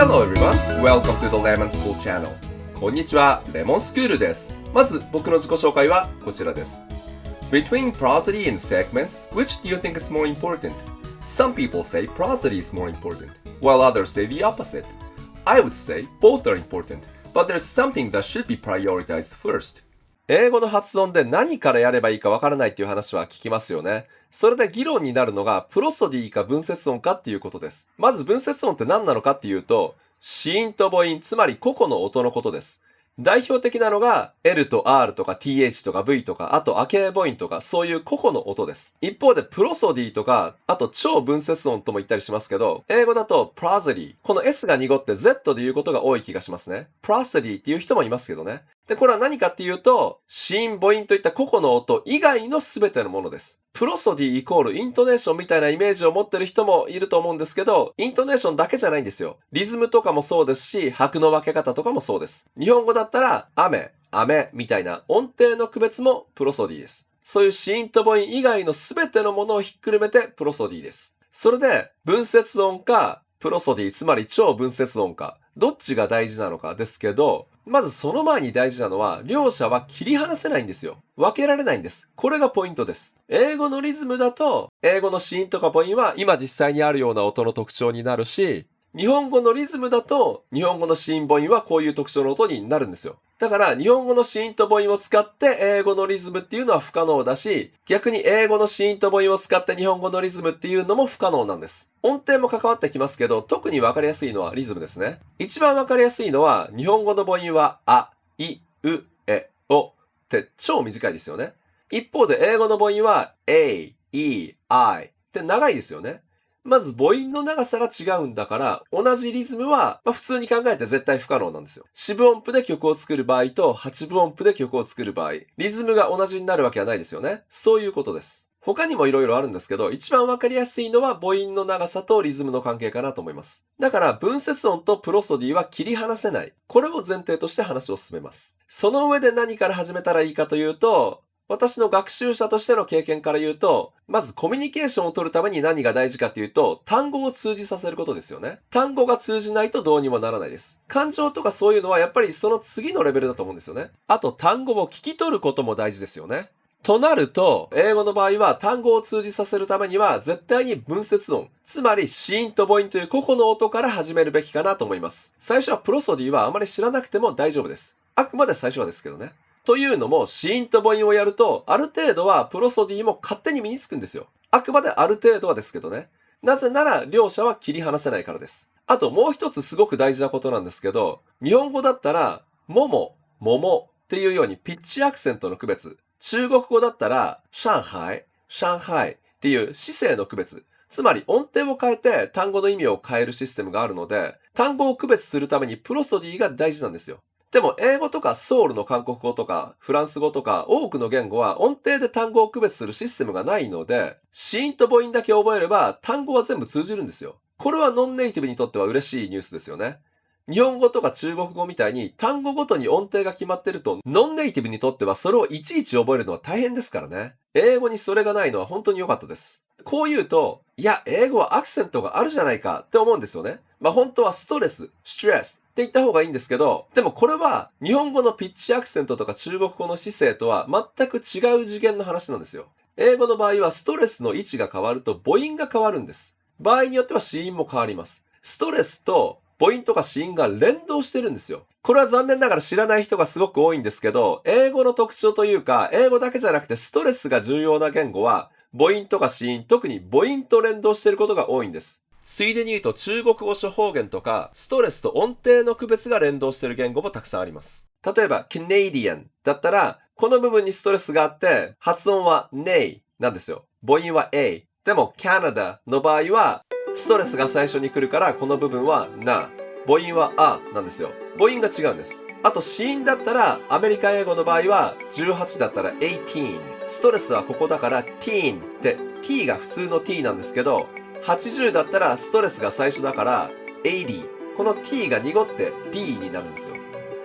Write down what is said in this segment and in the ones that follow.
Hello everyone, welcome to the Lemon School Channel. こんにちは、レモンスクールです。まず僕の自己紹介はこちらです。Between prosody and segments, which do you think is more important? Some people say prosody is more important, while others say the opposite. I would say both are important, but there's something that should be prioritized first. 英語の発音で何からやればいいかわからないっていう話は聞きますよね。それで議論になるのがプロソディか分節音かっていうことです。まず分節音って何なのかっていうと、子音と母音、つまり個々の音のことです。代表的なのが L と R とか TH とか V とか、あとアケ母音とかそういう個々の音です。一方でプロソディとか、あと超分節音とも言ったりしますけど、英語だとプロソディ、この S が濁って Z で言うことが多い気がしますね。プロソディっていう人もいますけどね。で、これは何かっていうと、子音、母音といった個々の音以外の全てのものです。プロソディイコールイントネーションみたいなイメージを持ってる人もいると思うんですけど、イントネーションだけじゃないんですよ。リズムとかもそうですし、拍の分け方とかもそうです。日本語だったら、雨、雨みたいな音程の区別もプロソディです。そういう子音と母音以外の全てのものをひっくるめてプロソディです。それで、分節音か、プロソディ、つまり超分節音か、どっちが大事なのかですけど、まずその前に大事なのは、両者は切り離せないんですよ。分けられないんです。これがポイントです。英語のリズムだと、英語の子音とか母音は今実際にあるような音の特徴になるし、日本語のリズムだと、日本語の子音母音はこういう特徴の音になるんですよ。だから、日本語の子音と母音を使って英語のリズムっていうのは不可能だし、逆に英語の子音と母音を使って日本語のリズムっていうのも不可能なんです。音程も関わってきますけど、特にわかりやすいのはリズムですね。一番わかりやすいのは、日本語の母音は、あ、い、う、え、おって超短いですよね。一方で英語の母音は、a, e, i って長いですよね。まず母音の長さが違うんだから、同じリズムは、普通に考えて絶対不可能なんですよ。四分音符で曲を作る場合と八分音符で曲を作る場合、リズムが同じになるわけはないですよね。そういうことです。他にも色々あるんですけど、一番わかりやすいのは母音の長さとリズムの関係かなと思います。だから分節音とプロソディは切り離せない。これを前提として話を進めます。その上で何から始めたらいいかというと、私の学習者としての経験から言うと、まずコミュニケーションを取るために何が大事かというと、単語を通じさせることですよね。単語が通じないとどうにもならないです。感情とかそういうのはやっぱりその次のレベルだと思うんですよね。あと単語を聞き取ることも大事ですよね。となると、英語の場合は単語を通じさせるためには絶対に分節音、つまり子音と母音という個々の音から始めるべきかなと思います。最初はプロソディはあまり知らなくても大丈夫です。あくまで最初はですけどね。というのも、子音と母音をやると、ある程度はプロソディも勝手に身につくんですよ。あくまである程度はですけどね。なぜなら、両者は切り離せないからです。あともう一つすごく大事なことなんですけど、日本語だったら、もも、ももっていうようにピッチアクセントの区別。中国語だったら、上海、上海っていう姿勢の区別。つまり音程を変えて単語の意味を変えるシステムがあるので、単語を区別するためにプロソディが大事なんですよ。でも英語とかソウルの韓国語とかフランス語とか多くの言語は音程で単語を区別するシステムがないので、子音と母音だけ覚えれば単語は全部通じるんですよ。これはノンネイティブにとっては嬉しいニュースですよね。日本語とか中国語みたいに単語ごとに音程が決まってると、ノンネイティブにとってはそれをいちいち覚えるのは大変ですからね。英語にそれがないのは本当に良かったです。こう言うと、いや、英語はアクセントがあるじゃないかって思うんですよね。本当はストレス、ストレスって言った方がいいんですけど、でもこれは日本語のピッチアクセントとか中国語の姿勢とは全く違う次元の話なんですよ。英語の場合はストレスの位置が変わると母音が変わるんです。場合によっては子音も変わります。ストレスと母音とか子音が連動してるんですよ。これは残念ながら知らない人がすごく多いんですけど、英語の特徴というか、英語だけじゃなくてストレスが重要な言語は、母音とか子音、特に母音と連動していることが多いんです。ついでに言うと中国語諸方言とか、ストレスと音程の区別が連動している言語もたくさんあります。例えば、Canadian だったら、この部分にストレスがあって、発音は nay なんですよ。母音は a。でも Canada の場合は、ストレスが最初に来るから、この部分は na。母音は a なんですよ。母音が違うんです。あと、子音だったら、アメリカ英語の場合は、18だったら18。ストレスはここだから、teen って、t が普通の t なんですけど、80だったらストレスが最初だから、80。この t が濁って d になるんですよ。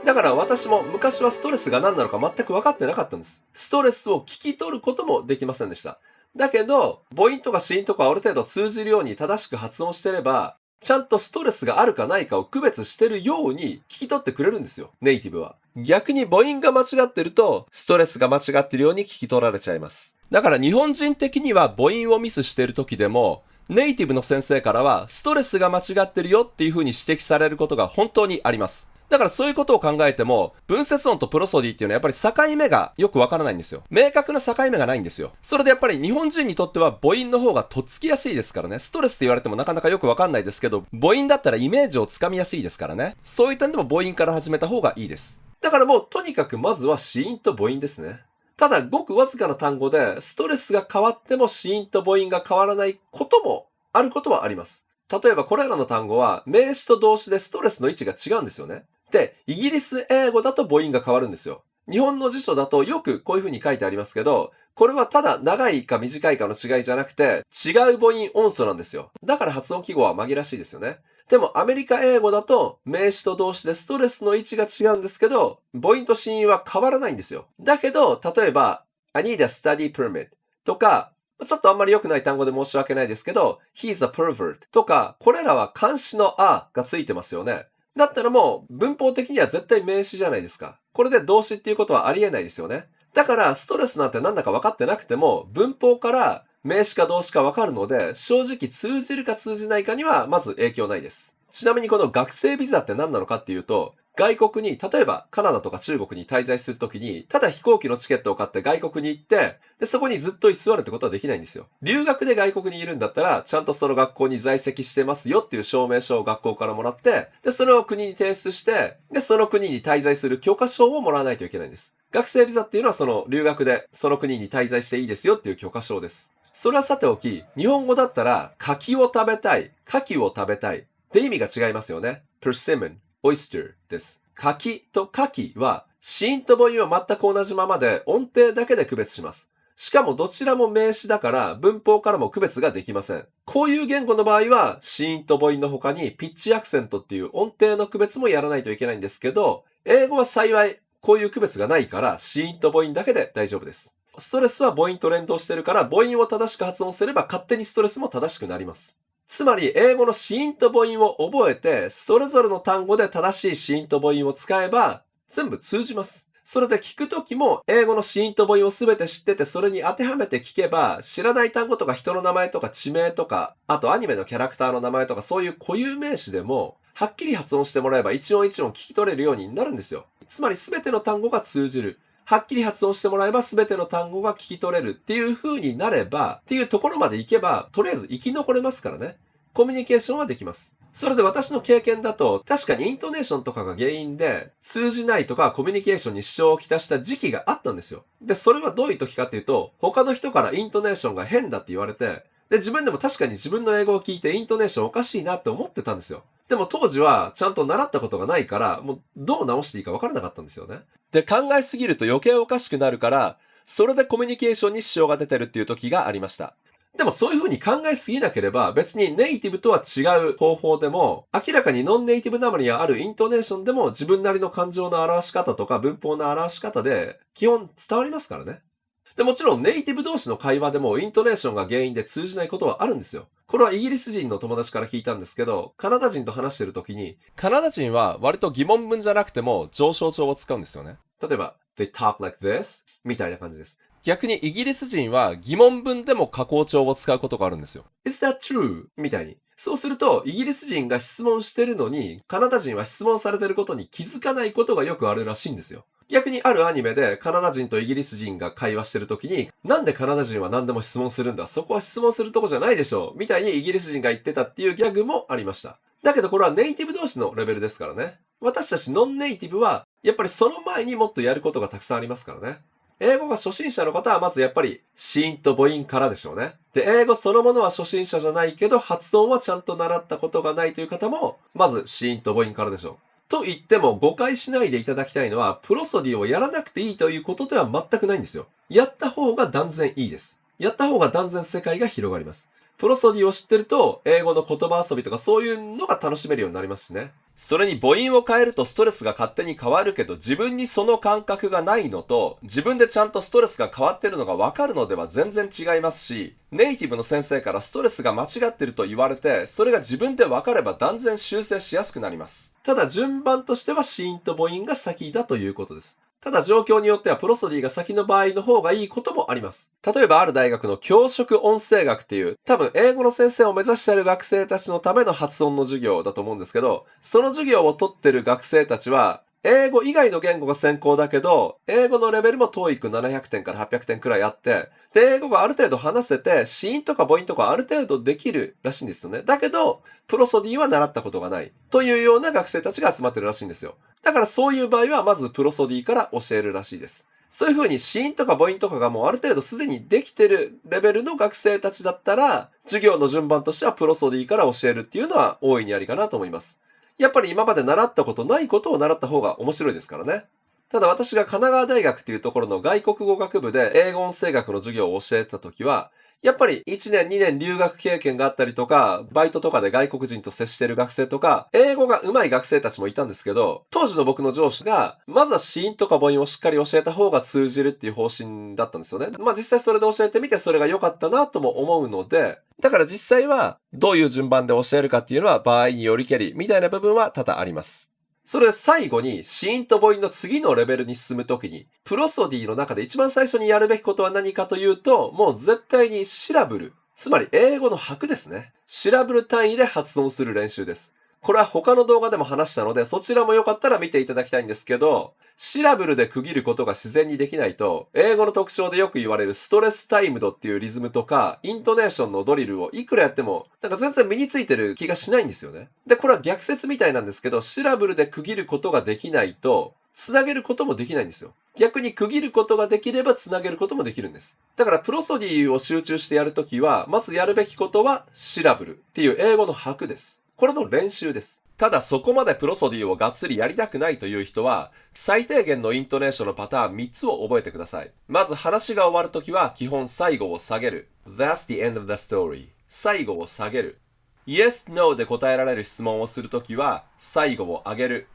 だから私も昔はストレスが何なのか全く分かってなかったんです。ストレスを聞き取ることもできませんでした。だけど、母音とか子音とかある程度通じるように正しく発音してれば、ちゃんとストレスがあるかないかを区別してるように聞き取ってくれるんですよ、ネイティブは。逆に母音が間違ってると、ストレスが間違ってるように聞き取られちゃいます。だから日本人的には母音をミスしてる時でも、ネイティブの先生からはストレスが間違ってるよっていう風に指摘されることが本当にあります。だからそういうことを考えても、分節音とプロソディっていうのはやっぱり境目がよくわからないんですよ。明確な境目がないんですよ。それでやっぱり日本人にとっては母音の方がとっつきやすいですからね。ストレスって言われてもなかなかよくわかんないですけど、母音だったらイメージをつかみやすいですからね。そういった点でも母音から始めた方がいいです。だからもうとにかくまずは子音と母音ですね。ただごくわずかな単語でストレスが変わっても子音と母音が変わらないこともあることはあります。例えばこれらの単語は名詞と動詞でストレスの位置が違うんですよね。で、イギリス英語だと母音が変わるんですよ。日本の辞書だとよくこういう風に書いてありますけど、これはただ長いか短いかの違いじゃなくて、違う母音音素なんですよ。だから発音記号は紛らわしいですよね。でもアメリカ英語だと名詞と動詞でストレスの位置が違うんですけど、母音と子音は変わらないんですよ。だけど、例えば、I need a study permit とか、ちょっとあんまり良くない単語で申し訳ないですけど、He's a pervert とか、これらは漢詞のあがついてますよね。だったらもう文法的には絶対名詞じゃないですか。これで動詞っていうことはありえないですよね。だからストレスなんてなんだか分かってなくても文法から名詞か動詞か分かるので正直通じるか通じないかにはまず影響ないです。ちなみにこの学生ビザって何なのかっていうと外国に、例えばカナダとか中国に滞在するときに、ただ飛行機のチケットを買って外国に行って、で、そこにずっと居座るってことはできないんですよ。留学で外国にいるんだったら、ちゃんとその学校に在籍してますよっていう証明書を学校からもらって、で、それを国に提出して、で、その国に滞在する許可証をもらわないといけないんです。学生ビザっていうのはその留学でその国に滞在していいですよっていう許可証です。それはさておき、日本語だったら、柿を食べたい、牡蠣を食べたいって意味が違いますよね。persimmon、oyster です。柿と牡蠣は、子音と母音は全く同じままで音程だけで区別します。しかもどちらも名詞だから文法からも区別ができません。こういう言語の場合は、子音と母音の他にピッチアクセントっていう音程の区別もやらないといけないんですけど、英語は幸いこういう区別がないから子音と母音だけで大丈夫です。ストレスは母音と連動してるから母音を正しく発音すれば勝手にストレスも正しくなります。つまり、英語の子音と母音を覚えて、それぞれの単語で正しい子音と母音を使えば、全部通じます。それで聞くときも、英語の子音と母音をすべて知ってて、それに当てはめて聞けば、知らない単語とか人の名前とか地名とか、あとアニメのキャラクターの名前とか、そういう固有名詞でも、はっきり発音してもらえば一音一音聞き取れるようになるんですよ。つまり、すべての単語が通じる。はっきり発音してもらえば全ての単語が聞き取れるっていう風になれば、っていうところまで行けば、とりあえず生き残れますからね。コミュニケーションはできます。それで私の経験だと、確かにイントネーションとかが原因で、通じないとかコミュニケーションに支障をきたした時期があったんですよ。で、それはどういう時かっていうと、他の人からイントネーションが変だって言われて、で、自分でも確かに自分の英語を聞いてイントネーションおかしいなって思ってたんですよ。でも当時はちゃんと習ったことがないから、もうどう直していいか分からなかったんですよね。で、考えすぎると余計おかしくなるから、それでコミュニケーションに支障が出てるっていう時がありました。でもそういう風に考えすぎなければ別にネイティブとは違う方法でも明らかにノンネイティブなまりにあるイントネーションでも自分なりの感情の表し方とか文法の表し方で基本伝わりますからね。で、もちろんネイティブ同士の会話でもイントネーションが原因で通じないことはあるんですよ。これはイギリス人の友達から聞いたんですけど、カナダ人と話してる時に、カナダ人は割と疑問文じゃなくても上昇調を使うんですよね。例えば、they talk like this みたいな感じです。逆にイギリス人は疑問文でも下降調を使うことがあるんですよ。Is that true? みたいに。そうすると、イギリス人が質問してるのに、カナダ人は質問されてることに気づかないことがよくあるらしいんですよ。逆にあるアニメでカナダ人とイギリス人が会話してるときに、なんでカナダ人は何でも質問するんだ、そこは質問するとこじゃないでしょうみたいにイギリス人が言ってたっていうギャグもありました。だけどこれはネイティブ同士のレベルですからね。私たちノンネイティブは、やっぱりその前にもっとやることがたくさんありますからね。英語が初心者の方はまずやっぱり子音と母音からでしょうね。で、英語そのものは初心者じゃないけど発音はちゃんと習ったことがないという方も、まず子音と母音からでしょう。と言っても誤解しないでいただきたいのは、プロソディをやらなくていいということでは全くないんですよ。やった方が断然いいです。やった方が断然世界が広がります。プロソディを知ってると、英語の言葉遊びとかそういうのが楽しめるようになりますしね。それに母音を変えるとストレスが勝手に変わるけど、自分にその感覚がないのと、自分でちゃんとストレスが変わってるのがわかるのでは全然違いますし、ネイティブの先生からストレスが間違ってると言われて、それが自分でわかれば断然修正しやすくなります。ただ順番としては子音と母音が先だということです。ただ状況によってはプロソディが先の場合の方がいいこともあります。例えばある大学の教職音声学っていう、多分英語の先生を目指している学生たちのための発音の授業だと思うんですけど、その授業を取っている学生たちは、英語以外の言語が専攻だけど、英語のレベルも TOEIC700 点から800点くらいあって、で、英語がある程度話せて、子音とか母音とかある程度できるらしいんですよね。だけど、プロソディは習ったことがない。というような学生たちが集まってるらしいんですよ。だからそういう場合は、まずプロソディから教えるらしいです。そういう風に子音とか母音とかがもうある程度すでにできてるレベルの学生たちだったら、授業の順番としてはプロソディから教えるっていうのは大いにありかなと思います。やっぱり今まで習ったことないことを習った方が面白いですからね。ただ私が神奈川大学っていうところの外国語学部で英語音声学の授業を教えてた時は、やっぱり1年2年留学経験があったりとか、バイトとかで外国人と接している学生とか、英語が上手い学生たちもいたんですけど、当時の僕の上司が、まずは子音とか母音をしっかり教えた方が通じるっていう方針だったんですよね。まあ実際それで教えてみてそれが良かったなとも思うので、だから実際はどういう順番で教えるかっていうのは場合によりけりみたいな部分は多々あります。それで最後に、子音と母音の次のレベルに進むときに、プロソディの中で一番最初にやるべきことは何かというと、もう絶対にシラブル、つまり英語の拍ですね。シラブル単位で発音する練習です。これは他の動画でも話したので、そちらもよかったら見ていただきたいんですけど、シラブルで区切ることが自然にできないと、英語の特徴でよく言われるストレスタイムドっていうリズムとか、イントネーションのドリルをいくらやっても、なんか全然身についてる気がしないんですよね。で、これは逆説みたいなんですけど、シラブルで区切ることができないと、つなげることもできないんですよ。逆に区切ることができればつなげることもできるんです。だからプロソディを集中してやるときは、まずやるべきことはシラブルっていう英語の拍です。これの練習です。ただそこまでプロソディをがっつりやりたくないという人は、最低限のイントネーションのパターン3つを覚えてください。まず話が終わるときは基本最後を下げる。That's the end of the story. 最後を下げる。Yes, No で答えられる質問をするときは最後を上げる。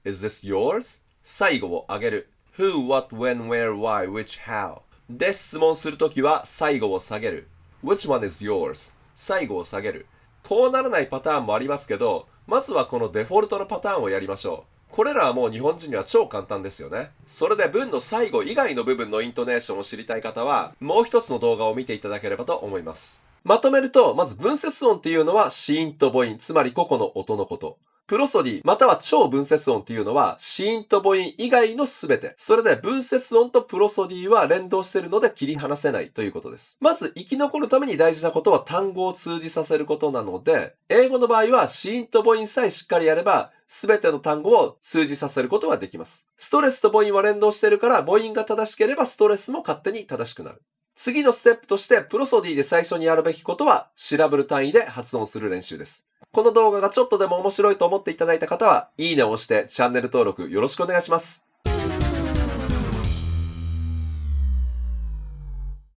Is this yours? 最後を上げる。Who, what, when, where, why, which, how で質問するときは最後を下げる。Which one is yours? 最後を下げる。こうならないパターンもありますけど、まずはこのデフォルトのパターンをやりましょう。これらはもう日本人には超簡単ですよね。それで文の最後以外の部分のイントネーションを知りたい方は、もう一つの動画を見ていただければと思います。まとめると、まず分節音っていうのは子音と母音、つまり個々の音のこと。プロソディ、または超分節音っていうのは、子音と母音以外のすべて。それで分節音とプロソディは連動しているので切り離せないということです。まず生き残るために大事なことは単語を通じさせることなので、英語の場合は子音と母音さえしっかりやれば、すべての単語を通じさせることができます。ストレスと母音は連動しているから、母音が正しければストレスも勝手に正しくなる。次のステップとして、プロソディで最初にやるべきことは、シラブル単位で発音する練習です。この動画がちょっとでも面白いと思っていただいた方は、いいねを押してチャンネル登録よろしくお願いします。